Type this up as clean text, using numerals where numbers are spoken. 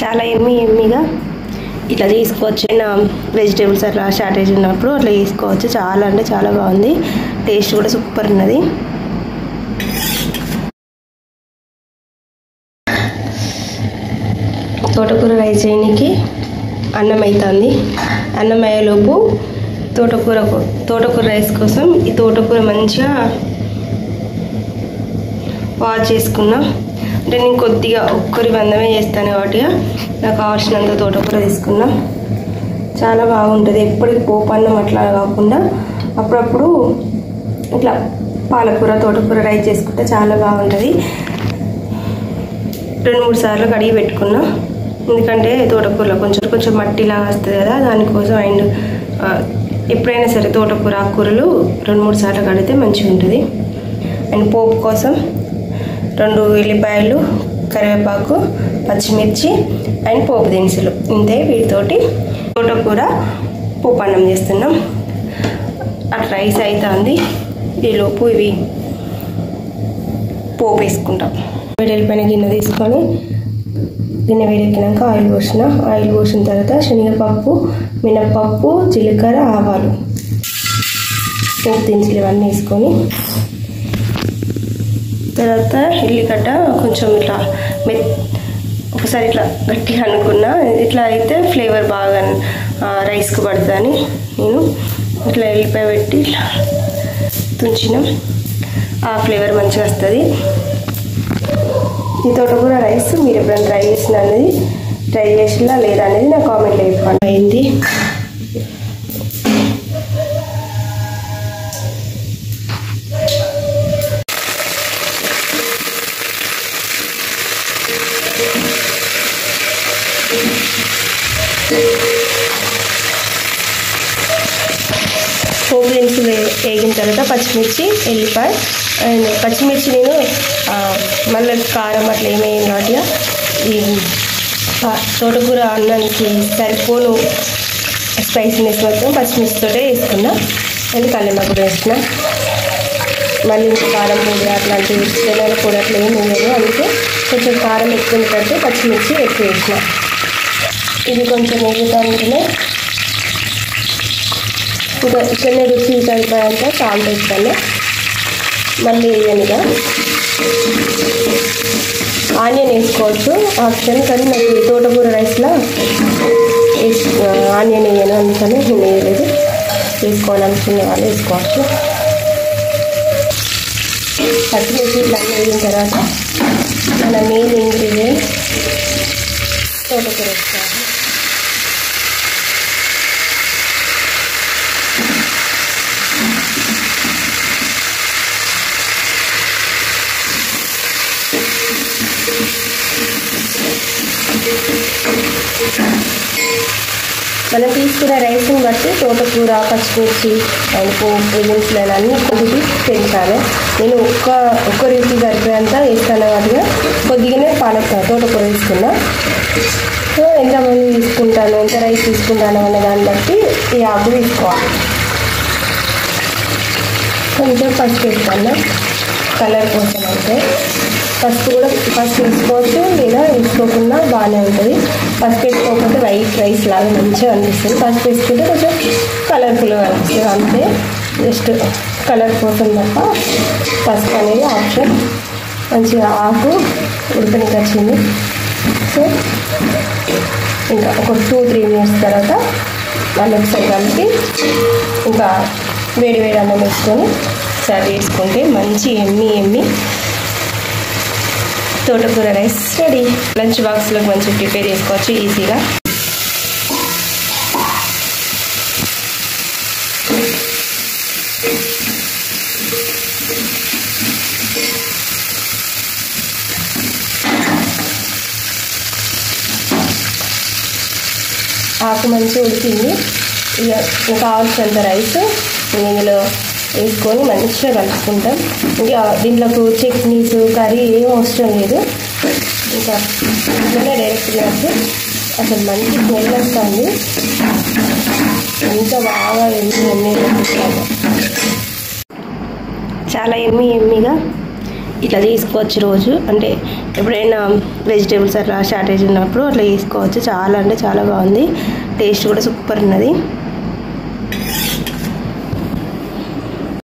చాలా ఎమ్మీగా ఇట్లా తీసుకోవచ్చు. వెజిటేబుల్స్ అట్లా షార్టేజ్ ఉన్నప్పుడు అట్లా తీసుకోవచ్చు. చాలా అంటే చాలా బాగుంది. టేస్ట్ కూడా సూపర్ ఉన్నది. తోటకూర రైస్ చేయడానికి అన్నం అవుతుంది. అన్నం అయ్యేలోపు తోటకూర రైస్ కోసం ఈ తోటకూర మంచిగా వాష్ చేసుకున్నా. అంటే నేను కొద్దిగా ఒక్కరి బంధమే చేస్తాను కాబట్టి నాకు కావాల్సినంత తోటకూర తీసుకున్నా. చాలా బాగుంటుంది. ఎప్పటికి పోపు అన్నం అట్లా కాకుండా అప్పుడప్పుడు ఇట్లా పాలకూర తోటకూర రైస్ చేసుకుంటే చాలా బాగుంటుంది. 2-3 సార్లు కడిగి పెట్టుకున్నా. ఎందుకంటే తోటకూరలో కొంచెం మట్టిలాగా వస్తుంది కదా, దానికోసం. అండ్ ఎప్పుడైనా సరే తోటకూర ఆకుకూరలు 2-3 సార్లు కడిగితే మంచిగా ఉంటుంది. అండ్ పోపు కోసం 2 ఉల్లిపాయలు, కరివేపాకు, పచ్చిమిర్చి అండ్ పోపు దినుసులు ఇంతే. వీటితోటి తోటకూర పోపు అన్నం చేస్తున్నాం. అట్లా రైస్ అవుతుంది. ఈలోపు ఇవి పోపు వేసుకుంటాం. వేడెల్లిపోయిన గిన్నె తీసుకొని గిన్నె వేడెక్కినాక ఆయిల్ పోసిన తర్వాత శనగపప్పు, మినప్పప్పు, జీలకర్ర, ఆవాలు, పోపు దినుసులు ఇవన్నీ వేసుకొని తర్వాత ఎల్లిగడ్డ కొంచెం ఇట్లా ఒకసారి ఇట్లా గట్టిగా అనుకున్నా. ఇట్లా అయితే ఫ్లేవర్ బాగా రైస్కి పడుతుందని నేను ఇట్లా ఎల్లిపాయ పెట్టి ఇట్లా తుంచినాం. ఆ ఫ్లేవర్ మంచిగా వస్తుంది. ఈ తోటకూర రైస్ మీరు ఎప్పుడైనా ట్రై చేసినా లేదా అనేది నా కామెంట్లో చెప్పండి. అయింది. పోపు దినుసులు వేగిన తర్వాత పచ్చిమిర్చి, ఎల్లిపాయ. అండ్ పచ్చిమిర్చి నేను మళ్ళీ కారం అట్లా ఏమేమి కాబట్టి ఈ తోటకూర అన్నానికి సరిపోను స్పైసీనెస్ మొత్తం పచ్చిమిర్చితోటే వేసుకున్నా. అండ్ కల్లిమగ్గ వేసుకున్నా. మళ్ళీ కారం పొడి అట్లాంటి శనగల పొడి అట్లా ఏమి లేదు. అందుకే కొంచెం కారం ఎక్కువ కంటే పచ్చిమిర్చి ఎక్కువ వేసిన. ఇది కొంచెం వేగుతూ ఉంటేనే ఇక్కడనే రుచి సరిపోయేంత సాల్ట్ వేస్తాను. మళ్ళీ వేయనిగా ఆనియన్ వేసుకోవచ్చు, ఆప్షన్. కానీ నాకు తోటకూర రైస్లో ఆనియన్ వేయను, అందుకని నేను వేయలేదు. వేసుకోవాలనుకునే వాళ్ళు వేసుకోవచ్చు. పచ్చిమిర్చి ఇట్లా వేగిన తర్వాత మన మెయిన్ ఇంగ్రీడియంట్ తోటకూర వేసుకోవాలి. మనం తీసుకునే రైస్ని బట్టి తోటకూర, పచ్చిమిర్చి అండ్ పోపు దినుసులు అన్నీ కొద్దిగా పెంచాలి. నేను ఒక్క రుచి సరిపోయేంత వేస్తాను. వాటిగా కొద్దిగానే తోటకూర తీసుకున్నా. సో ఎంతమంది తీసుకుంటాను, ఎంత రైస్ తీసుకుంటాను అనే దాన్ని బట్టి ఈ ఆకు తీసుకోవాలి. కొంచెం పసుపు వేస్తాను కలర్ కోసం. అంటే పసుపు వేసుకోవచ్చు లేదా వేసుకోకుండా బాగానే ఉంటుంది. పసుపు వేసుకోకపోతే వైట్ రైస్ లాగా మంచిగా అనిపిస్తుంది. పసుపు వేసుకుంటే కొంచెం కలర్ఫుల్గా అనిపిస్తుంది. అంతే, జస్ట్ కలర్ కోసం తప్ప పసుపు అనేది ఆప్షన్. మంచిగా ఆకు ఉడకనికి వచ్చింది. సో ఇంకా ఒక 2-3 మినిట్స్ తర్వాత మళ్ళీ ఒకసారి కలిపి ఇంకా వేడి అన్నం వేసుకొని సర్వ్ చేసుకుంటే మంచి ఎమ్మి తోటకూర రైస్ రెడీ. లంచ్ బాక్స్లోకి మంచిగా ప్రిపేర్ చేసుకోవచ్చు ఈజీగా. ఆకు మంచిగా ఉడికింది. ఇక కావాల్సినంత రైస్ ఇందులో వేసుకొని మంచిగా కలుపుకుంటాం. ఇంకా దీంట్లోకి చట్నీస్, కర్రీ ఏం అవసరం లేదు. ఇంకా ఇంట్లోనే డైరెక్ట్గా వస్తే అసలు మంచి స్మెల్ వస్తుంది. ఇంకా బాగా ఎమ్మి చాలా ఎమ్మిగా ఇట్లా తీసుకోవచ్చు రోజు. అంటే ఎప్పుడైనా వెజిటేబుల్స్ అట్లా షార్టేజ్ ఉన్నప్పుడు అట్లా వేసుకోవచ్చు. చాలా అంటే చాలా బాగుంది, టేస్ట్ కూడా సూపర్ ఉన్నది.